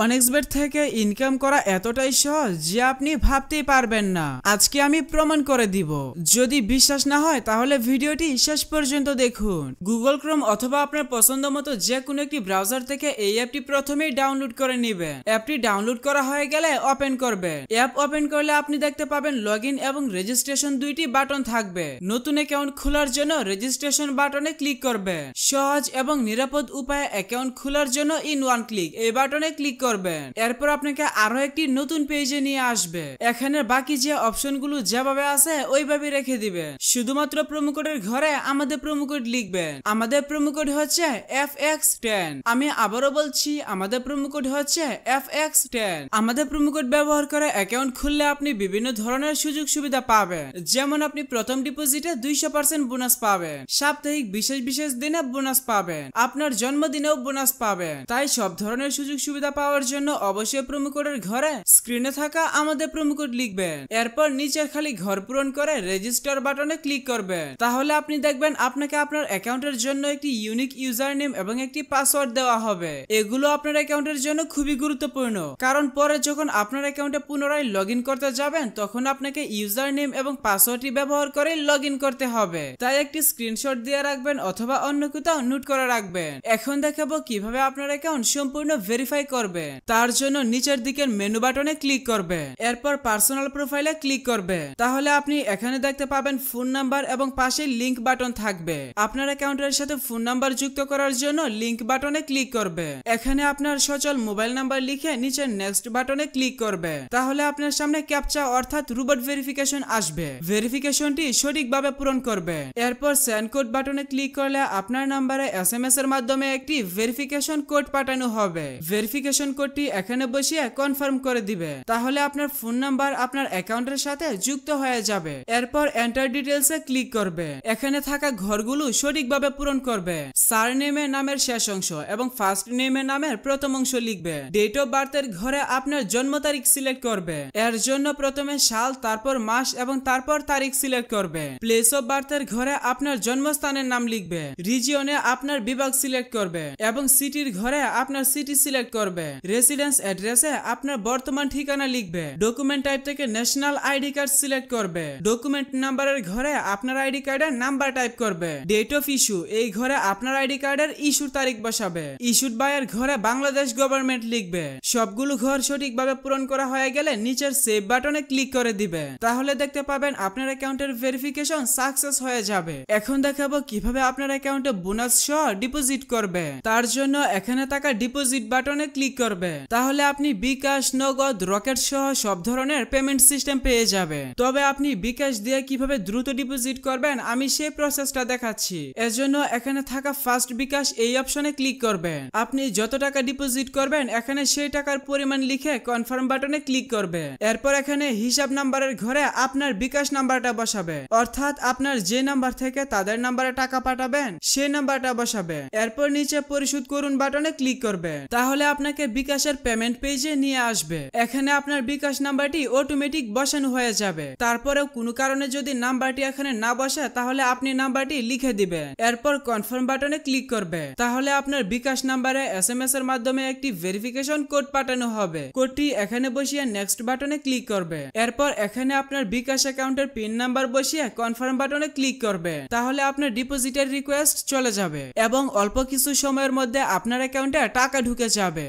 অনেক্সবেট থেকে ইনকাম করা এতটাই সহজ যে আপনি ভাবতেই পারবেন না। আজকে আমি প্রমাণ করে দিব। যদি বিশ্বাস না হয় তাহলে ভিডিওটি শেষ পর্যন্ত দেখুন। গুগল ক্রোম অথবা আপনার পছন্দ মতো যে কোনো একটি ব্রাউজার থেকে এই অ্যাপটি প্রথমেই ডাউনলোড করে নেবেন। অ্যাপটি ডাউনলোড করা হয়ে গেলে ওপেন করবেন। অ্যাপ ওপেন করলে আপনি দেখতে পাবেন লগইন এবং রেজিস্ট্রেশন দুইটি বাটন থাকবে। নতুন অ্যাকাউন্ট খোলার জন্য রেজিস্ট্রেশন বাটনে ক্লিক করবেন। সহজ এবং নিরাপদ উপায়ে অ্যাকাউন্ট খোলার জন্য ইন ওয়ান ক্লিক এই বাটনে ক্লিক করবেন। এরপর আপনাকে আরো একটি নতুন পেজে নিয়ে আসবে। এখানে বাকি যে অপশনগুলো যেভাবে আছে ওইভাবে রেখে দিবেন। শুধুমাত্র প্রোমো কোডের ঘরে আমাদের প্রোমো কোড লিখবেন। আমাদের প্রোমো কোড হচ্ছে FX10। আমি আবারও বলছি, আমাদের প্রোমো কোড হচ্ছে FX10। আমাদের প্রোমো কোড ব্যবহার করে অ্যাকাউন্ট খুললে আপনি বিভিন্ন ধরনের সুযোগ সুবিধা পাবেন। যেমন আপনি প্রথম ডিপোজিটে 200% বোনাস পাবেন, সাপ্তাহিক বিশেষ দিনে বোনাস পাবেন, আপনার জন্মদিনেও বোনাস পাবেন। তাই সব ধরনের সুযোগ সুবিধা পাওয়ার জন্য অবশ্যই প্রোমো কোডের ঘরে স্ক্রিনে থাকা আমাদের প্রোমো কোড লিখবেন। এরপর নিচের খালি ঘর পূরণ করে রেজিস্টার বাটনে ক্লিক করবেন। তাহলে আপনি দেখবেন আপনাকে আপনার অ্যাকাউন্টের জন্য একটি ইউনিক ইউজার নেম এবং একটি পাসওয়ার্ড দেওয়া হবে। এগুলো আপনার অ্যাকাউন্টের জন্য খুবই গুরুত্বপূর্ণ, কারণ পরে যখন আপনার অ্যাকাউন্টে পুনরায় লগইন করতে যাবেন তখন আপনাকে ইউজার নেম এবং পাসওয়ার্ডটি ব্যবহার করে লগইন করতে হবে। তাই একটি স্ক্রিনশট দিয়ে রাখবেন অথবা অন্য কোথাও নোট করে রাখবেন। এখন দেখাবো কিভাবে আপনার অ্যাকাউন্ট সম্পূর্ণ ভেরিফাই করবে। তার জন্য নিচের দিকের মেনু বাটনে ক্লিক করবে। এরপর পার্সোনাল প্রোফাইলে ক্লিক করবে। তাহলে আপনি এখানে দেখতে পাবেন ফোন নাম্বার এবং পাশে লিংক বাটন থাকবে। আপনার অ্যাকাউন্টের সাথে ফোন নাম্বার যুক্ত করার জন্য লিংক বাটনে ক্লিক করবে। এখানে আপনার সচল মোবাইল নাম্বার লিখে নিচের নেক্সট বাটনে ক্লিক করবে। তাহলে আপনার সামনে ক্যাপচা অর্থাৎ রোবট ভেরিফিকেশন আসবে। ভেরিফিকেশনটি সঠিকভাবে পূরণ করবে। এরপর সেন্ড কোড বাটনে ক্লিক করলে আপনার নাম্বারে SMS এর মাধ্যমে একটি ভেরিফিকেশন কোড পাঠানো হবে। ভেরিফিকেশন কোডটি এখানে বসিয়ে কনফার্ম করে দিবে। তাহলে আপনার ফোন নাম্বার আপনার অ্যাকাউন্টের সাথে যুক্ত হয়ে যাবে। এরপর এন্টার ডিটেইলস এ ক্লিক করবে। এখানে থাকা ঘরগুলো সঠিকভাবে পূরণ করবে। সারনেমে নামের শেষ অংশ এবং ফার্স্ট নেমে নামের প্রথম অংশ লিখবে। ডেট অফ বার্থের ঘরে আপনার জন্ম তারিখ সিলেক্ট করবে। এর জন্য প্রথমে সাল, তারপর মাস এবং তারপর তারিখ সিলেক্ট করবে। প্লেস অফ বার্থের ঘরে আপনার জন্মস্থানের নাম লিখবে। রিজিয়নে আপনার বিভাগ সিলেক্ট করবে এবং সিটির ঘরে আপনার সিটি সিলেক্ট করবে। রেসিডেন্স অ্যাড্রেসে আপনার বর্তমান ঠিকানা লিখবে। ডকুমেন্ট টাইপ থেকে ন্যাশনাল আইডি কার্ড সিলেক্ট করবে। ডকুমেন্ট নাম্বারের ঘরে আপনার আইডি কার্ডের নাম্বার টাইপ করবে। ডেট অফ ইস্যু এই ঘরে আপনার আইডি কার্ডের ইস্যুর তারিখ বসাবে। ইস্যুড বাই এর ঘরে বাংলাদেশ গভর্নমেন্ট লিখবে। সবগুলো ঘর সঠিকভাবে পূরণ করা হয়ে গেলে নিচের সেভ বাটনে ক্লিক করে দিবে। তাহলে দেখতে পাবেন আপনার অ্যাকাউন্টের ভেরিফিকেশন সাকসেস হয়ে যাবে। এখন দেখাবো কিভাবে আপনার অ্যাকাউন্টে বোনাস সহ ডিপোজিট করবে। তার জন্য এখানে থাকা ডিপোজিট বাটনে ক্লিক করবে। তাহলে আপনি বিকাশ, নগদ, রকেট সহ সব ধরনের পেমেন্ট সিস্টেম পেয়ে যাবে। তবে আপনি বিকাশ দিয়ে কিভাবে দ্রুত ডিপোজিট করবেন আমি সেই প্রসেসটা দেখাচ্ছি। এর জন্য এখানে থাকা ফার্স্ট বিকাশ এই অপশনে ক্লিক করবেন। আপনি যত টাকা ডিপোজিট করবেন এখানে সেই টাকার পরিমাণ লিখে কনফার্ম বাটনে ক্লিক করবে। এরপর এখানে হিসাব নাম্বারের ঘরে আপনার বিকাশ নাম্বারটা বসাবে, অর্থাৎ আপনার যে নাম্বার থেকে তাদের নাম্বারে টাকা পাঠাবেন সেই নাম্বারটা বসাবে। এরপর নিচে পরিশোধ করুন বাটনে ক্লিক করবে। তাহলে আপনাকে বিকাশের পেমেন্ট পেজে নিয়ে আসবে। এখানে আপনার বিকাশ নাম্বারটি অটোমেটিক বসানো হয়ে যাবে। তারপরেও কোনো কারণে যদি নাম্বারটি এখানে না বসে তাহলে আপনি নাম্বারটি লিখে দিবেন। এরপর কনফার্ম বাটনে ক্লিক করবে। তাহলে আপনার বিকাশ নাম্বারে SMS এর মাধ্যমে একটি ভেরিফিকেশন কোড পাঠানো হবে। কোডটি এখানে বসিয়ে নেক্সট বাটনে ক্লিক করবে। এরপর এখানে আপনার বিকাশ অ্যাকাউন্টের পিন নাম্বার বসিয়ে কনফার্ম বাটনে ক্লিক করবে। তাহলে আপনার ডিপোজিটের রিকোয়েস্ট চলে যাবে এবং অল্প কিছু সময়ের মধ্যে আপনার অ্যাকাউন্টে টাকা ঢুকে যাবে।